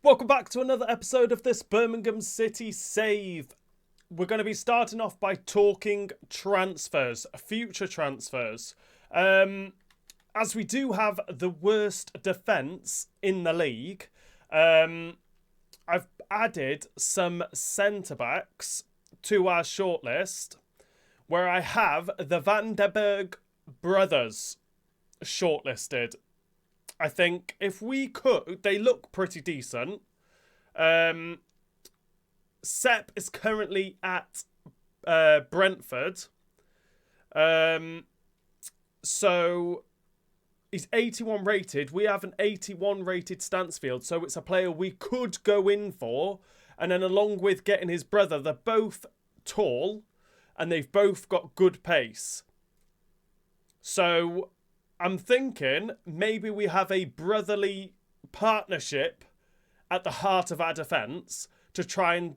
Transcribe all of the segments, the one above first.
Welcome back to another episode of this Birmingham City Save. We're going to be starting off by talking transfers, future transfers. As we do have the worst defence in the league, I've added some centre-backs to our shortlist where I have the Van der Berg brothers shortlisted. I think if we could, they look pretty decent. Sepp is currently at Brentford. So he's 81 rated. We have an 81 rated Stansfield. So it's a player we could go in for. And then along with getting his brother, they're both tall and they've both got good pace. So I'm thinking maybe we have a brotherly partnership at the heart of our defence to try and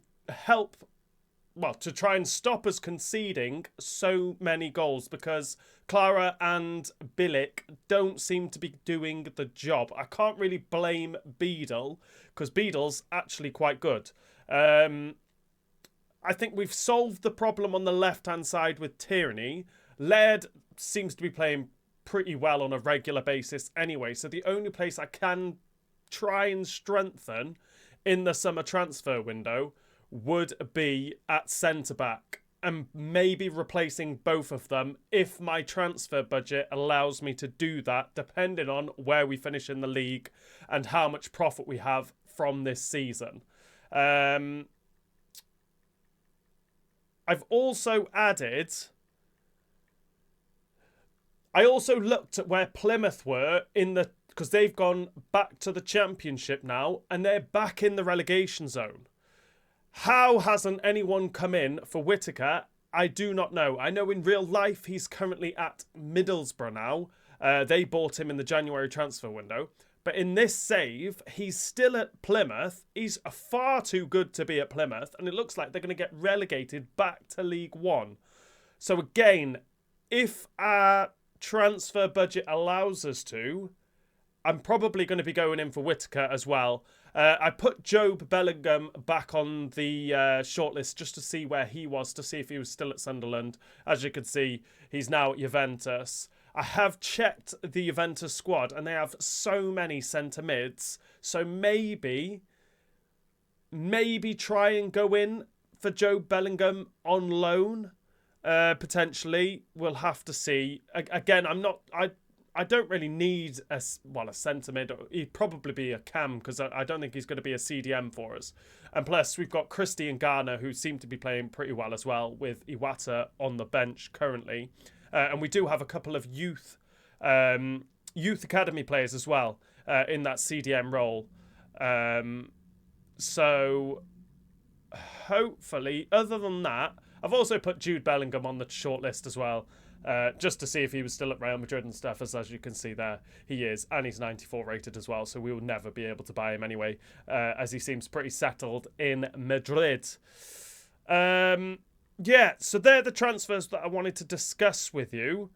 to try and stop us conceding so many goals, because Clara and Bilic don't seem to be doing the job. I can't really blame Beadle, because Beadle's actually quite good. I think we've solved the problem on the left-hand side with Tierney. Laird seems to be playing pretty well on a regular basis anyway, so the only place I can try and strengthen in the summer transfer window would be at centre-back, and maybe replacing both of them if my transfer budget allows me to do that, depending on where we finish in the league and how much profit we have from this season. I've also added... I also looked at where Plymouth were because they've gone back to the Championship now and they're back in the relegation zone. How hasn't anyone come in for Whittaker? I do not know. I know in real life he's currently at Middlesbrough now. They bought him in the January transfer window. But in this save, he's still at Plymouth. He's far too good to be at Plymouth. And it looks like they're going to get relegated back to League One. So again, if our transfer budget allows us to, I'm probably going to be going in for Whittaker as well. I put Job Bellingham back on the shortlist just to see where he was, to see if he was still at Sunderland. As you can see, he's now at Juventus. I have checked the Juventus squad and they have so many centre mids. So maybe try and go in for Job Bellingham on loan. Potentially, we'll have to see. Again, I don't really need a centre mid. He'd probably be a cam, because I don't think he's going to be a CDM for us. And plus, we've got Christie and Garner, who seem to be playing pretty well as well, with Iwata on the bench currently. And we do have a couple of youth academy players as well in that CDM role. So hopefully, other than that, I've also put Jude Bellingham on the shortlist as well, just to see if he was still at Real Madrid and stuff, as you can see there, he is. And he's 94 rated as well, so we will never be able to buy him anyway, as he seems pretty settled in Madrid. Yeah, so they're the transfers that I wanted to discuss with you.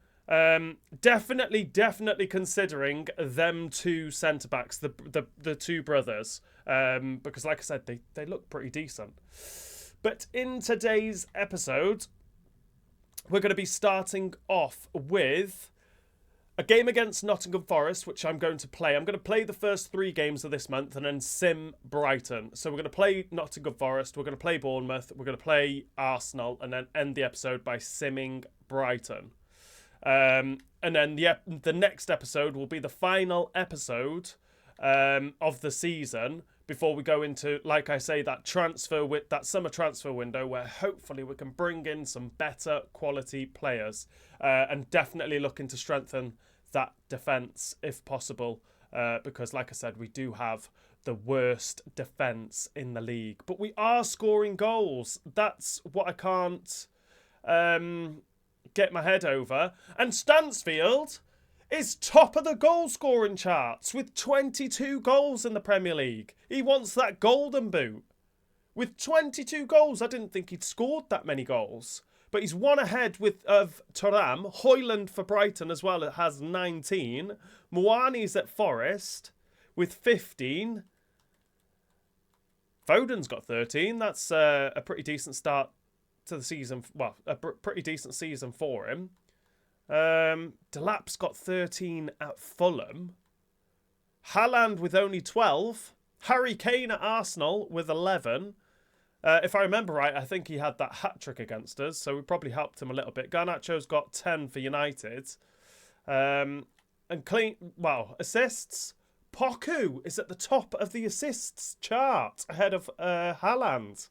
Definitely considering them two centre-backs, the two brothers, because like I said, they look pretty decent. But in today's episode, we're going to be starting off with a game against Nottingham Forest, which I'm going to play. I'm going to play the first 3 games of this month and then sim Brighton. So we're going to play Nottingham Forest, we're going to play Bournemouth, we're going to play Arsenal, and then end the episode by simming Brighton. And then the next episode will be the final episode of the season, before we go into, like I say, that summer transfer window, where hopefully we can bring in some better quality players, and definitely looking to strengthen that defence if possible, because like I said, we do have the worst defence in the league, but we are scoring goals. That's what I can't get my head over. And Stansfield is top of the goal scoring charts with 22 goals in the Premier League. He wants that golden boot. With 22 goals, I didn't think he'd scored that many goals. But he's one ahead of Thuram. Hoyland for Brighton as well, it has 19. Muani's at Forest with 15. Foden's got 13. That's a pretty decent start to the season. Well, a pretty decent season for him. Delap's got 13 at Fulham. Haaland with only 12. Harry Kane at Arsenal with 11. If I remember right, I think he had that hat-trick against us, so we probably helped him a little bit. Garnacho's got 10 for United. And assists. Poku is at the top of the assists chart, ahead of Haaland.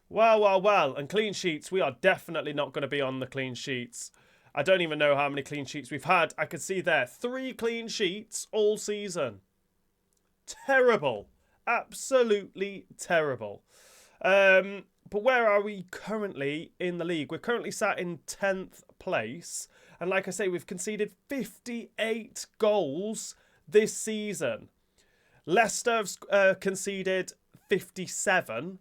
Well. And clean sheets, we are definitely not going to be on the clean sheets. I don't even know how many clean sheets we've had. I could see there, 3 clean sheets all season. Terrible. Absolutely terrible. But where are we currently in the league? We're currently sat in 10th place. And like I say, we've conceded 58 goals this season. Leicester have conceded 57.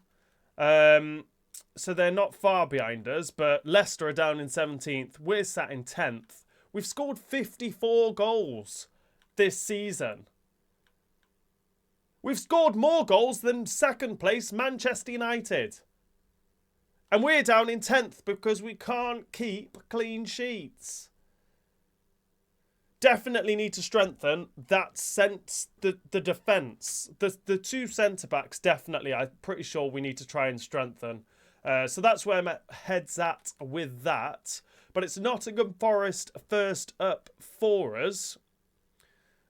So they're not far behind us, but Leicester are down in 17th. We're sat in 10th. We've scored 54 goals this season. We've scored more goals than second place Manchester United. And we're down in 10th because we can't keep clean sheets. Definitely need to strengthen that the defence. The 2 centre-backs, definitely, I'm pretty sure we need to try and strengthen. So that's where my head's at with that. But it's Nottingham Forest first up for us.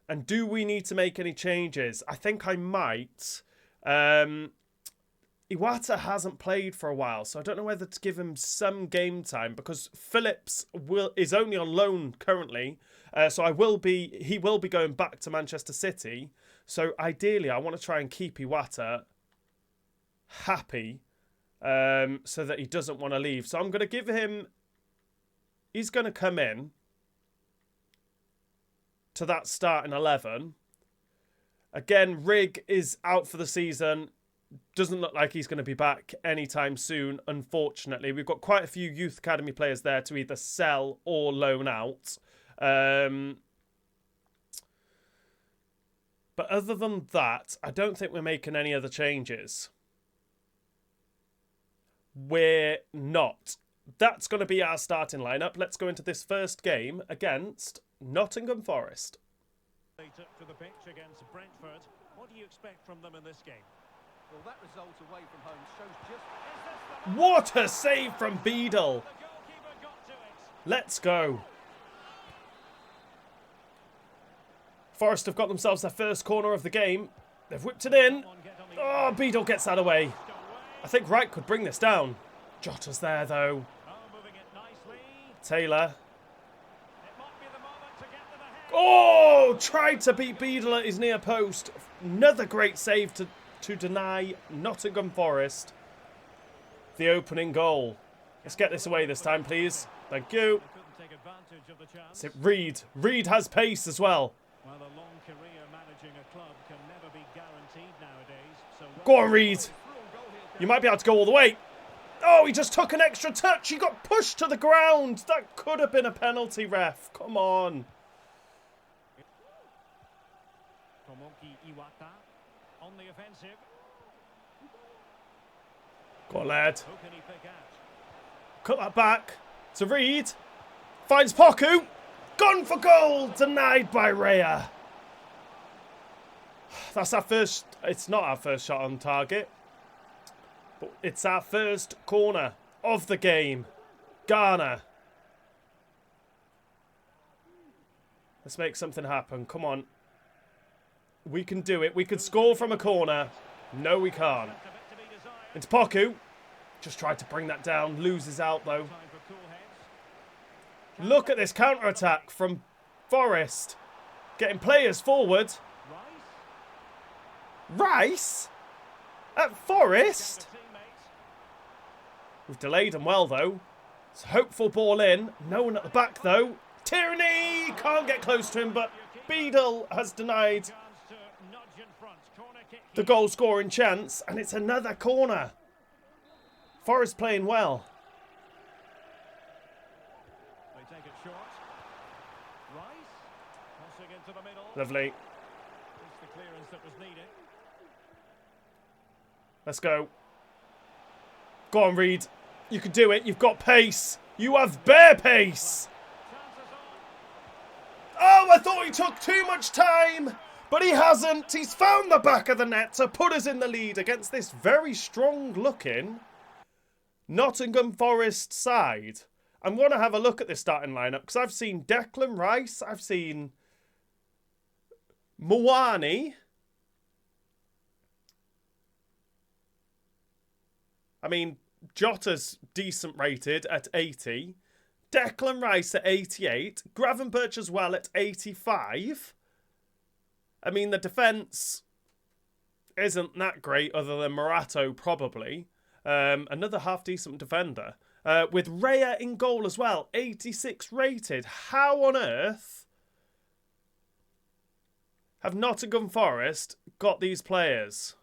And do we need to make any changes? I think I might. Iwata hasn't played for a while, so I don't know whether to give him some game time because Phillips is only on loan currently. So he will be going back to Manchester City. So ideally, I want to try and keep Iwata happy so that he doesn't want to leave. So I'm going to give him... He's going to come in to that starting 11. Again, Rigg is out for the season. Doesn't look like he's going to be back anytime soon, unfortunately. We've got quite a few youth academy players there to either sell or loan out. But other than that, I don't think we're making any other changes. We're not. That's going to be our starting lineup. Let's go into this first game against Nottingham Forest. They took to the pitch against Brentford. What do you expect from them in this game? Well, that result away from home shows just... What a save from Beadle. Let's go. Forest have got themselves their first corner of the game. They've whipped it in. Oh, Beadle gets that away. I think Wright could bring this down. Jota's there, though. Taylor. Oh, tried to beat Beadle at his near post. Another great save to deny Nottingham Forest the opening goal. Let's get this away this time, please. Thank you. Is it Reed? Reed has pace as well. Well, a long career managing a club can never be guaranteed nowadays. So go on, Reed. You might be able to go all the way. Oh, he just took an extra touch. He got pushed to the ground. That could have been a penalty, ref. Come on. On the offensive. Go on, lad. Cut that back to Reed. Finds Poku. Gone for goal. Denied by Raya. That's our first... It's not our first shot on target. But it's our first corner of the game. Ghana. Let's make something happen. Come on. We can do it. We could score from a corner. No, we can't. It's Poku. Just tried to bring that down. Loses out, though. Look at this counter-attack from Forest. Getting players forward. Rice? At Forest? We've delayed him well, though. It's a hopeful ball in. No one at the back, though. Tierney! Can't get close to him, but Beadle has denied the goal-scoring chance, and it's another corner. Forest playing well. They take it short. Rice crossing into the middle. Lovely. It's the clearance that was needed. Let's go. Go on, Reed. You can do it. You've got pace. You have bare pace. Oh, I thought he took too much time. But he hasn't. He's found the back of the net to put us in the lead against this very strong-looking Nottingham Forest side. I'm going to have a look at this starting lineup because I've seen Declan Rice. I've seen Mwani. I mean, Jota's decent rated at 80. Declan Rice at 88. Gravenberch as well at 85. I mean, the defence isn't that great other than Morato, probably. Another half-decent defender. With Raya in goal as well. 86 rated. How on earth have Nottingham Forest got these players?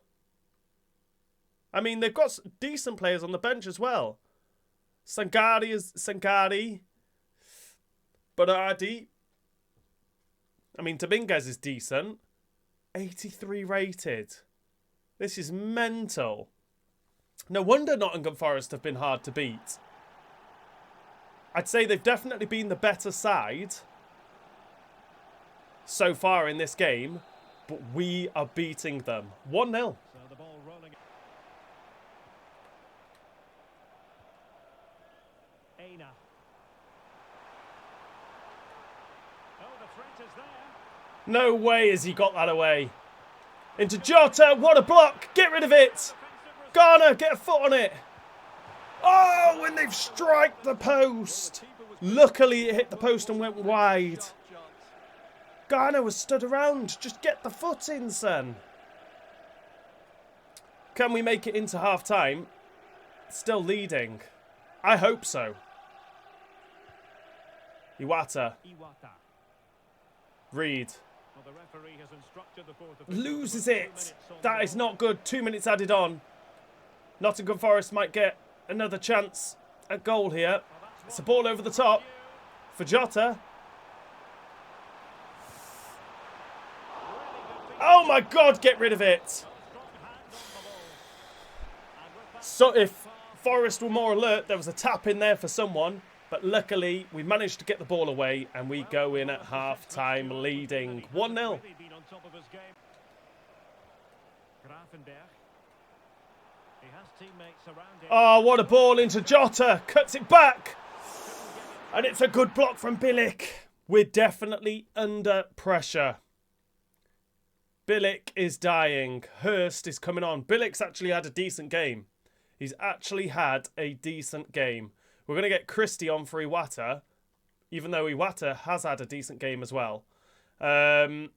I mean, they've got decent players on the bench as well. Sangari. Berardi. I mean, Dominguez is decent. 83 rated. This is mental. No wonder Nottingham Forest have been hard to beat. I'd say they've definitely been the better side so far in this game, but we are beating them. 1-0. So the ball rolling. Aina. Oh, the threat is there. No way has he got that away. Into Jota. What a block. Get rid of it. Garner, get a foot on it. Oh, and they've striked the post. Luckily, it hit the post and went wide. Garner was stood around. Just get the foot in, son. Can we make it into half-time? Still leading. I hope so. Iwata. Reed. Loses it. That is not good. 2 minutes added on. Nottingham Forest might get another chance at goal here. It's a ball over the top for Jota. Oh my God, get rid of it. So if Forest were more alert, there was a tap in there for someone. But luckily, we managed to get the ball away and we go in at half-time leading 1-0. Oh, what a ball into Jota. Cuts it back. And it's a good block from Bilic. We're definitely under pressure. Bilic is dying. Hurst is coming on. Bilic's actually had a decent game. He's actually had a decent game. We're going to get Christie on for Iwata, even though Iwata has had a decent game as well. I'm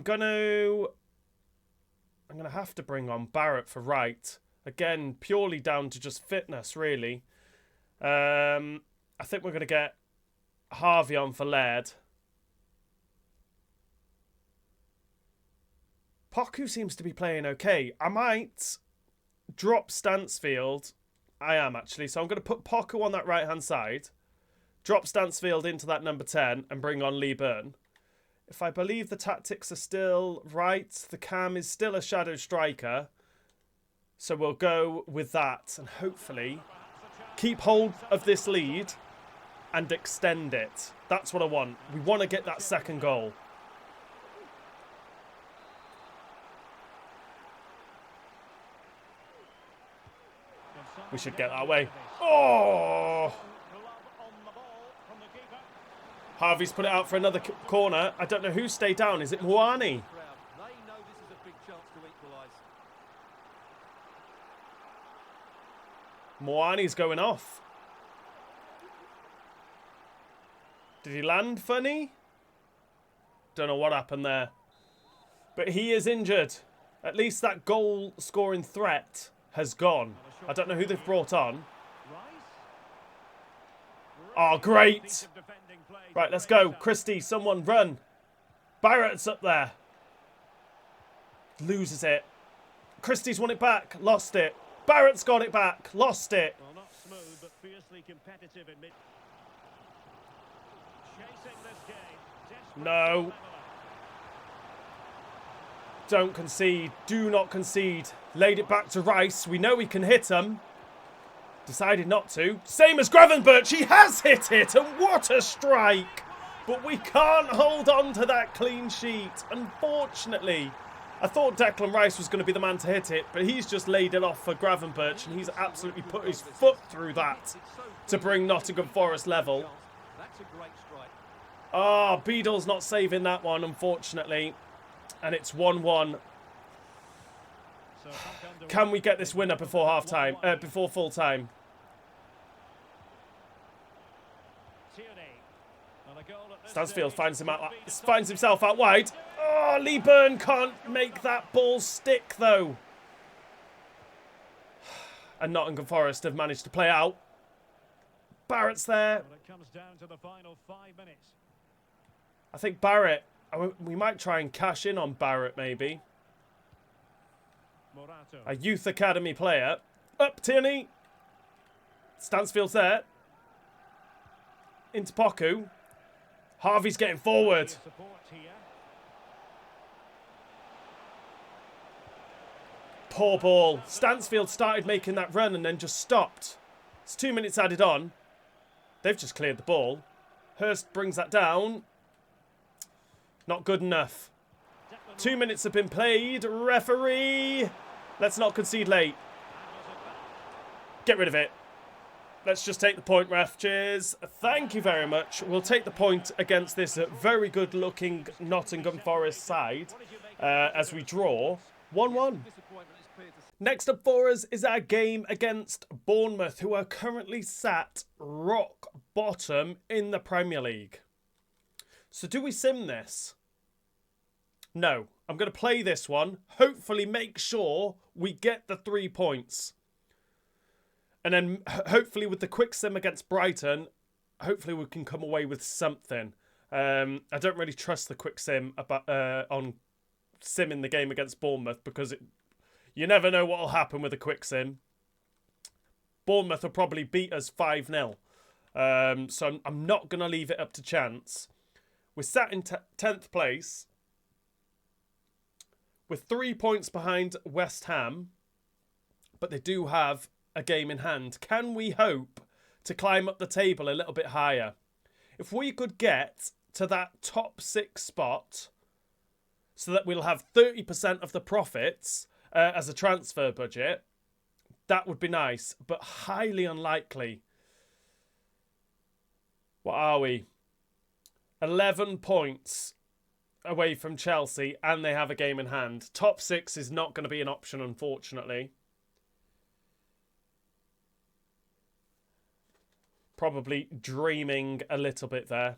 going to have to bring on Barrett for right. Again, purely down to just fitness, really. I think we're going to get Harvey on for Laird. Poku seems to be playing okay. I might drop Stansfield. I am, actually. So I'm going to put Poku on that right-hand side. Drop Stansfield into that number 10 and bring on Lee Byrne. If I believe the tactics are still right, the cam is still a shadow striker. So we'll go with that and hopefully keep hold of this lead and extend it. That's what I want. We want to get that second goal. We should get that way. Oh! Harvey's put it out for another corner. I don't know who stayed down. Is it Mwani? Mwani's going off. Did he land funny? Don't know what happened there. But he is injured. At least that goal-scoring threat has gone. I don't know who they've brought on. Oh, great. Right, let's go. Christie, someone run. Barrett's up there. Loses it. Christie's won it back. Lost it. Barrett's got it back. Lost it. Well, not smooth, but fiercely competitive in mid. Chasing this game. No. Don't concede. Do not concede. Laid it back to Rice. We know he can hit him. Decided not to. Same as Gravenberch. He has hit it. And what a strike. But we can't hold on to that clean sheet. Unfortunately. I thought Declan Rice was going to be the man to hit it. But he's just laid it off for Gravenberch. And he's absolutely put his foot through that to bring Nottingham Forest level. That's a great strike. Ah, Beadle's not saving that one, unfortunately. And it's 1-1. Can we get this winner before half time? Before full time? Stansfield finds himself out wide. Oh, Lee Byrne can't make that ball stick though. And Nottingham Forest have managed to play out. Barrett's there. It comes down to the final 5 minutes. I think Barrett. We might try and cash in on Barrett maybe. Morato. A youth academy player. Up Tierney. Stansfield's there. Into Poku. Harvey's getting forward. Support here. Poor ball. Stansfield started making that run and then just stopped. It's 2 minutes added on. They've just cleared the ball. Hurst brings that down. Not good enough. 2 minutes have been played. Referee. Let's not concede late. Get rid of it. Let's just take the point, ref. Cheers. Thank you very much. We'll take the point against this very good-looking Nottingham Forest side as we draw 1-1. Next up for us is our game against Bournemouth, who are currently sat rock bottom in the Premier League. So do we sim this? No. I'm going to play this one. Hopefully make sure we get the 3 points. And then hopefully with the quick sim against Brighton, hopefully we can come away with something. I don't really trust the quick sim on simming the game against Bournemouth because you never know what will happen with a quick sim. Bournemouth will probably beat us 5-0. So I'm not going to leave it up to chance. We're sat in 10th place with 3 points behind West Ham, but they do have a game in hand. Can we hope to climb up the table a little bit higher? If we could get to that top 6 spot so that we'll have 30% of the profits as a transfer budget, that would be nice, but highly unlikely. What are we? 11 points away from Chelsea, and they have a game in hand. Top 6 is not going to be an option, unfortunately. Probably dreaming a little bit there.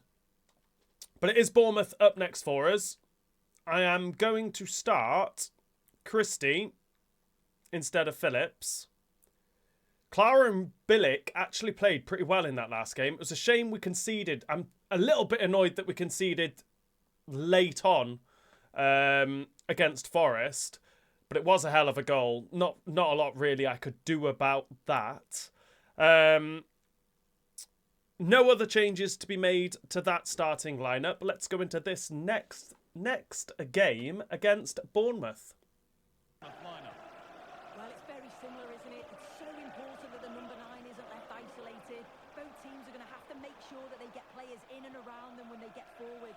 But it is Bournemouth up next for us. I am going to start Christie instead of Phillips. Clara and Bilic actually played pretty well in that last game. It was a shame we conceded. I'm a little bit annoyed that we conceded late on against Forest, but it was a hell of a goal. Not a lot really I could do about that. No other changes to be made to that starting lineup. Let's go into this next game against Bournemouth. Well, it's very similar, isn't it? It's so important that the number 9 isn't left isolated. Both teams are going to have to make sure that they get players in and around them when they get forward.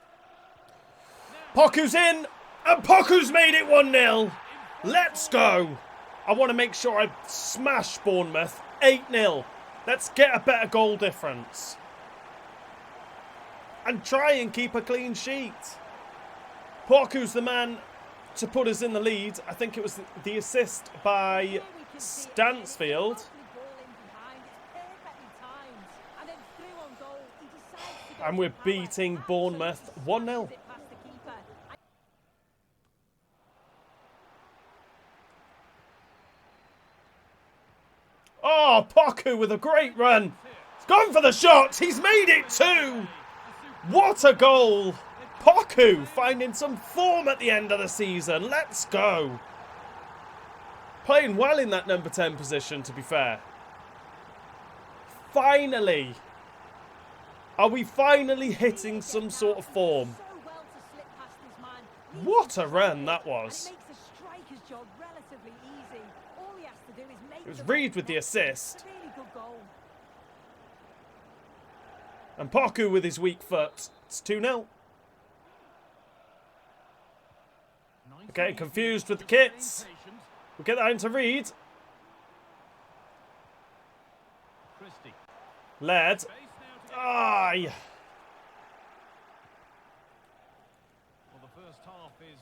Poku's in, and Poku's made it 1-0. Let's go. I want to make sure I smash Bournemouth 8-0. Let's get a better goal difference. And try and keep a clean sheet. Poku's the man to put us in the lead. I think it was the assist by Stansfield. And we're beating Bournemouth 1-0. Oh, Poku with a great run. He's gone for the shot. He's made it too. What a goal. Poku finding some form at the end of the season. Let's go. Playing well in that number 10 position, to be fair. Finally. Are we finally hitting some sort of form? What a run that was. job relatively easy. All he has to do is make It was the Reed right with the connection. assist. A really good goal. And Poku with his weak foot. It's 2-0. We're getting confused with the kits. We get that into Reed. Christie. Led. Aye.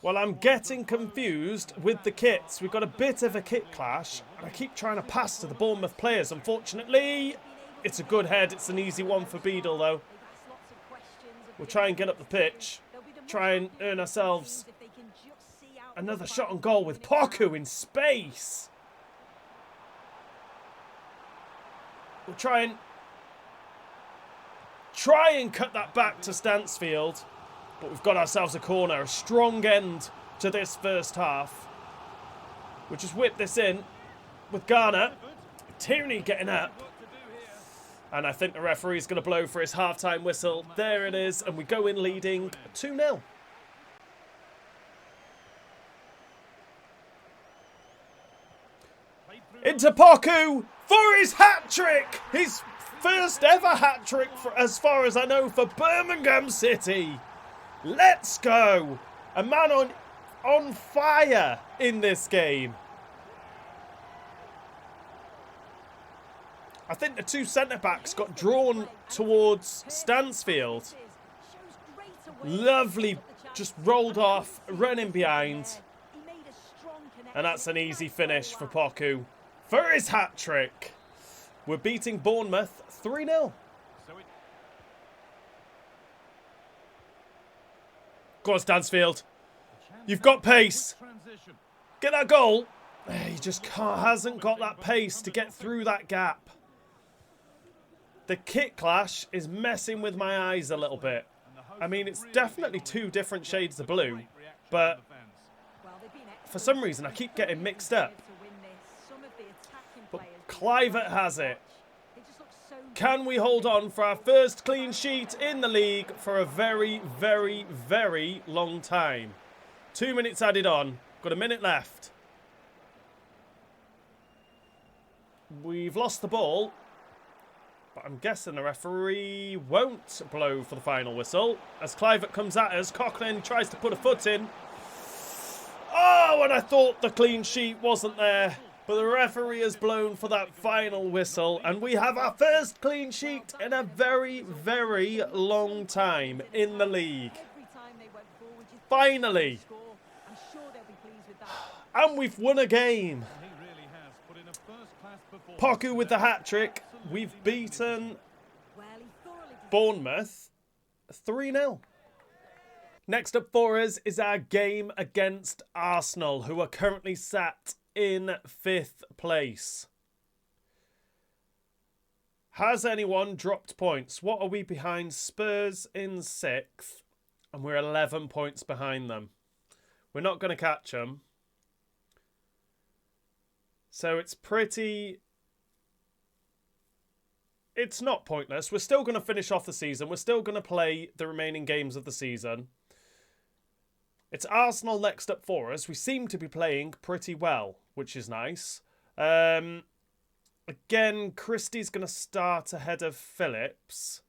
Well, I'm getting confused with the kits. We've got a bit of a kit clash. And I keep trying to pass to the Bournemouth players. Unfortunately, it's a good head. It's an easy one for Beadle, though. We'll try and get up the pitch. Try and earn ourselves another shot on goal with Poku in space. We'll try and cut that back to Stansfield. But we've got ourselves a corner. A strong end to this first half. We'll just whip this in with Garner. Tierney getting up. And I think the referee's going to blow for his half-time whistle. There it is. And we go in leading 2-0. Into Poku for his hat-trick. His first ever hat-trick, as far as I know, for Birmingham City. Let's go. A man on fire in this game. I think the two centre-backs got drawn towards Stansfield. Lovely, just rolled off, running behind. And that's an easy finish for Poku for his hat-trick. We're beating Bournemouth 3-0. Go on, Stansfield. You've got pace. Get that goal. He just hasn't got that pace to get through that gap. The kit clash is messing with my eyes a little bit. I mean, it's definitely two different shades of blue, but for some reason I keep getting mixed up. But Clivert has it. Can we hold on for our first clean sheet in the league for a very, very, very long time? 2 minutes added on. Got a minute left. We've lost the ball. But I'm guessing the referee won't blow for the final whistle. As Clivert comes at us, Coughlin tries to put a foot in. Oh, and I thought the clean sheet wasn't there. But the referee has blown for that final whistle. And we have our first clean sheet in a very, very long time in the league. Finally. And we've won a game. Poku with the hat-trick. We've beaten Bournemouth 3-0. Next up for us is our game against Arsenal, who are currently sat in 5th place. Has anyone dropped points? What are we behind? Spurs in 6th, and we're 11 points behind them. We're not going to catch them. So it's pretty... It's not pointless. We're still going to finish off the season. We're still going to play the remaining games of the season. It's Arsenal next up for us. We seem to be playing pretty well, which is nice. Again, Christie's going to start ahead of Phillips.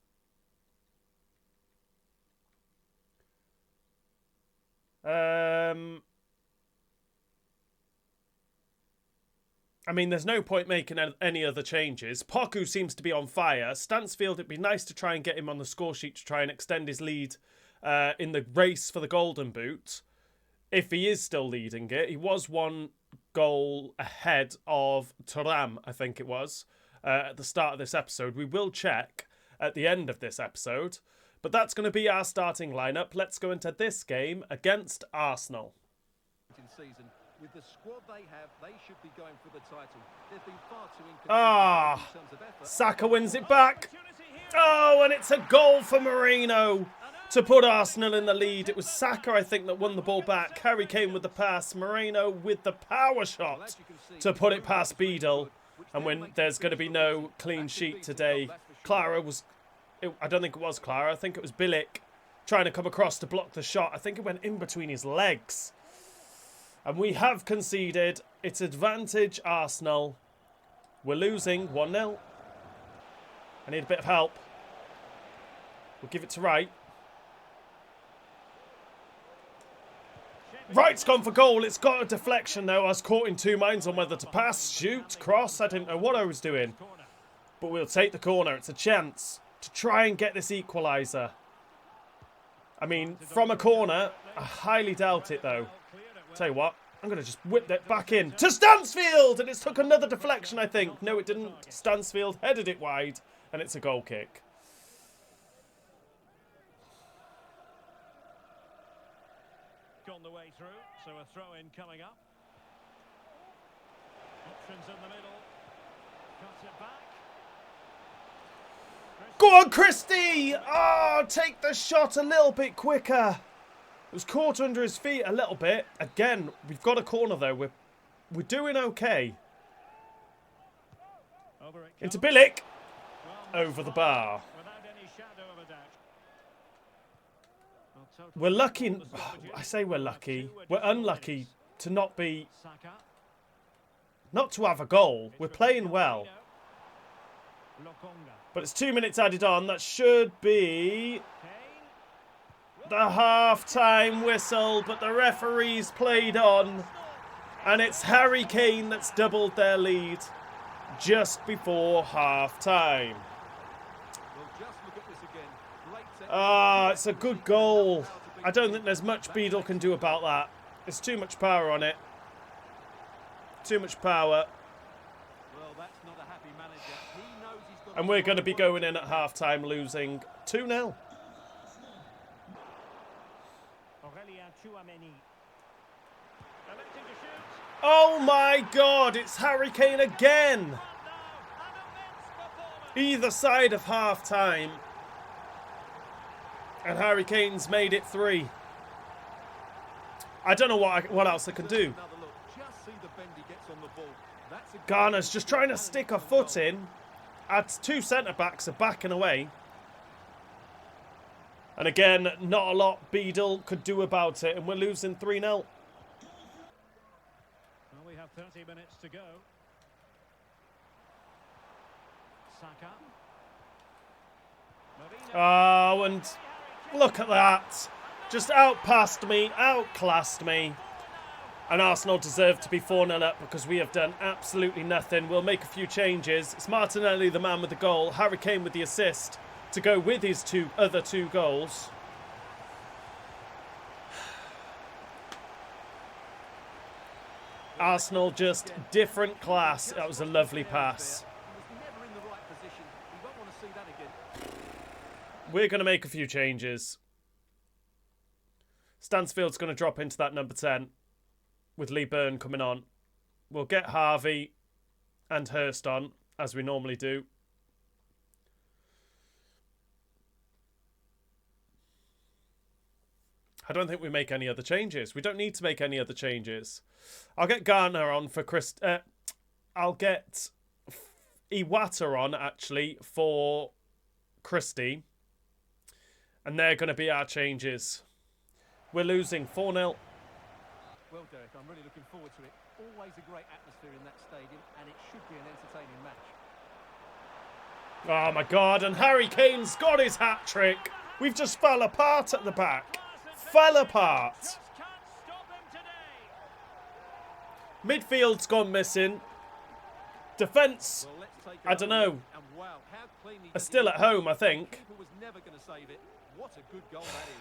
I mean, there's no point making any other changes. Poku seems to be on fire. Stansfield, it'd be nice to try and get him on the score sheet to try and extend his lead in the race for the Golden Boot. If he is still leading it. He was 1 goal ahead of Thuram, I think it was, at the start of this episode. We will check at the end of this episode. But that's going to be our starting lineup. Let's go into this game against Arsenal. With the squad they have, they should be going for the title. They've been far too inconsistent in terms of effort. Saka wins it back. Oh, and it's a goal for Moreno to put Arsenal in the lead. It was Saka, I think, that won the ball back. Harry Kane with the pass. Moreno with the power shot to put it past Beadle. And when there's going to be no clean sheet today, Clara was... I don't think it was Clara. I think it was Bilic trying to come across to block the shot. I think it went in between his legs. And we have conceded. It's advantage Arsenal. We're losing 1-0. I need a bit of help. We'll give it to Wright. Wright's gone for goal. It's got a deflection though. I was caught in two minds on whether to pass, shoot, cross. I didn't know what I was doing. But we'll take the corner. It's a chance to try and get this equaliser. I mean, from a corner, I highly doubt it though. Tell you what, I'm going to just whip that back in to Stansfield. And it's took another deflection, I think. No, it didn't. Stansfield headed it wide. And it's a goal kick. Gone the way through, so a throw-in coming up. Options in the middle. Cuts it back. Go on, Christie! Oh, take the shot a little bit quicker. It was caught under his feet a little bit. Again, we've got a corner though. We're doing okay. Into Bilic. Over the bar. We're lucky. I say we're lucky. We're unlucky to not to have a goal. We're playing well. But it's 2 minutes added on. That should be the half-time whistle. But the referee's played on. And it's Harry Kane that's doubled their lead just before half-time. It's a good goal. I don't think there's much Beadle can do about that. There's too much power on it. Too much power. And we're going to be going in at half-time losing 2-0. Oh my God, it's Harry Kane again. Either side of half-time. And Harry Kane's made it 3. I don't know what else I can do. Garner's just trying to stick a foot in. Our two centre-backs are backing away. And again, not a lot Beadle could do about it. And we're losing 3-0. Well, we have 30 minutes to go. Saka. Oh, and look at that. Just outpassed me, outclassed me. And Arsenal deserve to be 4-0 up because we have done absolutely nothing. We'll make a few changes. It's Martinelli, the man with the goal. Harry Kane with the assist to go with his other two goals. Arsenal just different class. That was a lovely pass. We're going to make a few changes. Stansfield's going to drop into that number 10 with Lee Byrne coming on. We'll get Harvey and Hurst on, as we normally do. I don't think we make any other changes. We don't need to make any other changes. I'll get Garner on for I'll get Iwata on, actually, for Christie. And they're going to be our changes. We're losing 4-0. Well, Derek, I'm really looking forward to it. Always a great atmosphere in that stadium, and it should be an entertaining match. Oh, my God. And Harry Kane's got his hat-trick. We've just fell apart at the back. Fell apart. Midfield's gone missing. Defence, I don't know, are still at home, I think.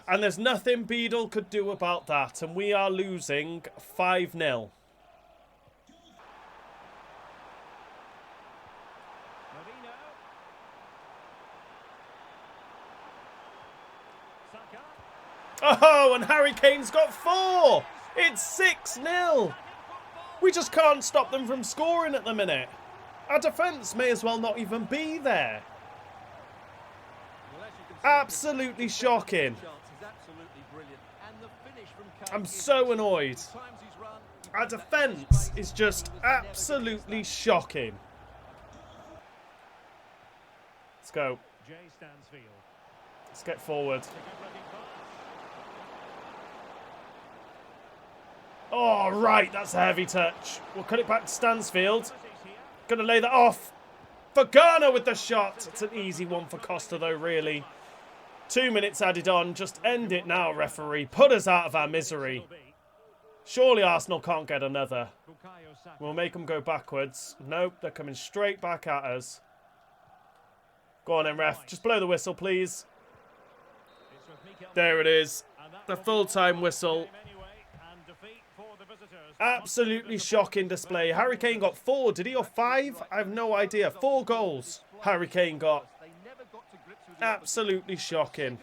And there's nothing Beadle could do about that. And we are losing 5-0. Oh, and Harry Kane's got 4. It's 6-0. We just can't stop them from scoring at the minute. Our defence may as well not even be there. Absolutely shocking. I'm so annoyed. Our defence is just absolutely shocking. Let's go. Let's get forward. Oh, right, that's a heavy touch. We'll cut it back to Stansfield. Gonna lay that off. For Ghana with the shot. It's an easy one for Costa, though, really. 2 minutes added on. Just end it now, referee. Put us out of our misery. Surely Arsenal can't get another. We'll make them go backwards. Nope, they're coming straight back at us. Go on then, ref. Just blow the whistle, please. There it is. The full-time whistle. Absolutely shocking display. Harry Kane got 4, did he? Or 5? I have no idea. 4 goals Harry Kane got. Absolutely shocking.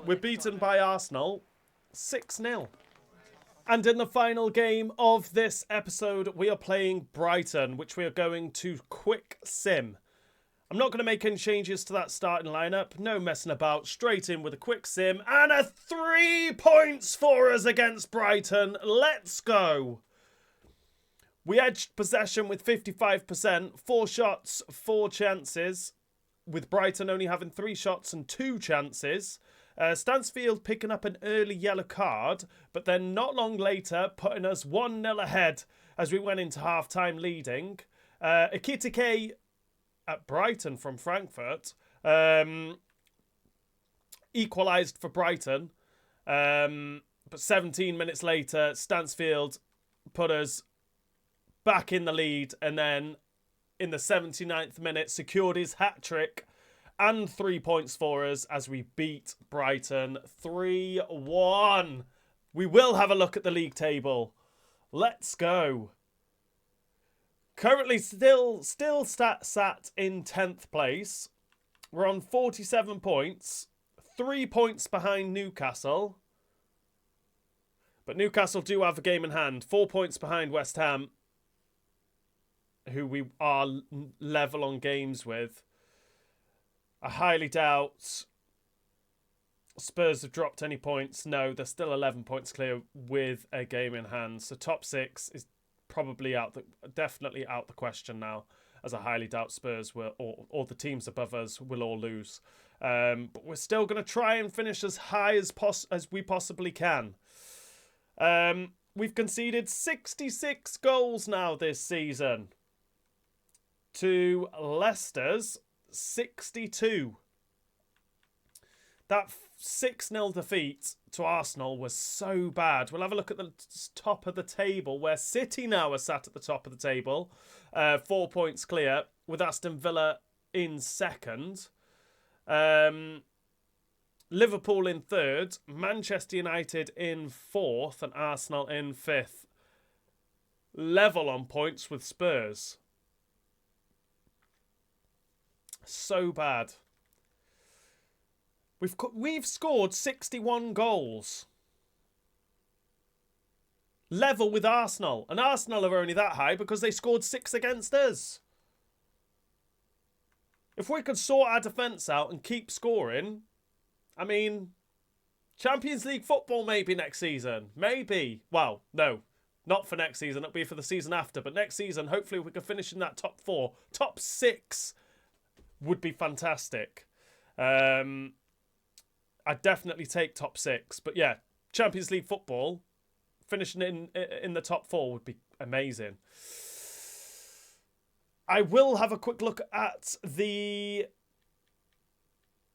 We're beaten by Arsenal 6-0. And in the final game of this episode, we are playing Brighton, which we are going to quick sim. I'm not going to make any changes to that starting lineup. No messing about. Straight in with a quick sim. And a 3 points for us against Brighton. Let's go. We edged possession with 55%. 4 shots, 4 chances. With Brighton only having 3 shots and 2 chances. Stansfield picking up an early yellow card. But then not long later putting us 1-0 ahead as we went into half-time leading. Ekitike at Brighton from Frankfurt equalised for Brighton. But 17 minutes later, Stansfield put us back in the lead, and then in the 79th minute secured his hat-trick and 3 points for us as we beat Brighton 3-1. We will have a look at the league table. Let's go. Currently still sat in 10th place. We're on 47 points. 3 points behind Newcastle. But Newcastle do have a game in hand. 4 points behind West Ham, who we are level on games with. I highly doubt Spurs have dropped any points. No, they're still 11 points clear with a game in hand. So top 6 is probably definitely out the question now, as I highly doubt Spurs will, or the teams above us will all lose. But we're still going to try and finish as high as we possibly can. We've conceded 66 goals now this season to Leicester's 62. That 6-0 defeat to Arsenal was so bad. We'll have a look at the top of the table, where City now are sat at the top of the table. 4 points clear, with Aston Villa in second. Liverpool in third. Manchester United in fourth. And Arsenal in fifth. Level on points with Spurs. So bad. We've scored 61 goals. Level with Arsenal. And Arsenal are only that high because they scored 6 against us. If we could sort our defence out and keep scoring, I mean, Champions League football maybe next season. Maybe. Well, no. Not for next season. It'll be for the season after. But next season, hopefully we can finish in that top 4. Top 6 would be fantastic. I'd definitely take top 6. But yeah, Champions League football, finishing in the top 4 would be amazing. I will have a quick look at I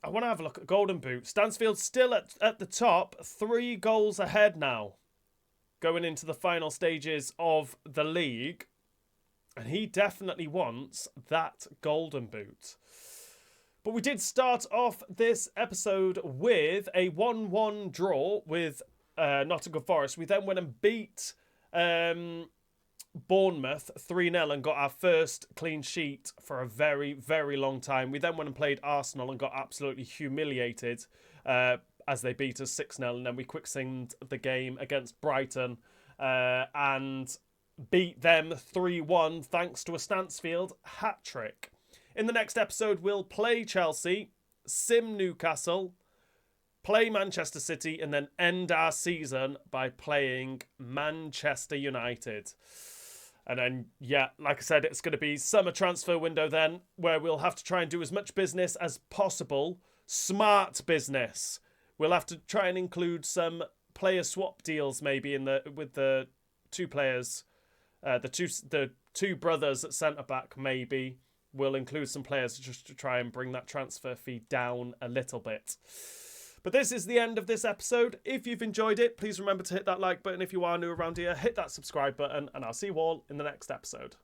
want to have a look at Golden Boot. Stansfield's still at the top. 3 goals ahead now, going into the final stages of the league. And he definitely wants that Golden Boot. But we did start off this episode with a 1-1 draw with Nottingham Forest. We then went and beat Bournemouth 3-0 and got our first clean sheet for a very, very long time. We then went and played Arsenal and got absolutely humiliated as they beat us 6-0. And then we quick-simmed the game against Brighton and beat them 3-1 thanks to a Stansfield hat-trick. In the next episode, we'll play Chelsea, sim Newcastle, play Manchester City, and then end our season by playing Manchester United. And then, yeah, like I said, it's going to be summer transfer window then, where we'll have to try and do as much business as possible. Smart business. We'll have to try and include some player swap deals maybe with the two players, the two brothers at centre back. Maybe we'll include some players just to try and bring that transfer fee down a little bit. But this is the end of this episode. If you've enjoyed it, please remember to hit that like button. If you are new around here, hit that subscribe button, and I'll see you all in the next episode.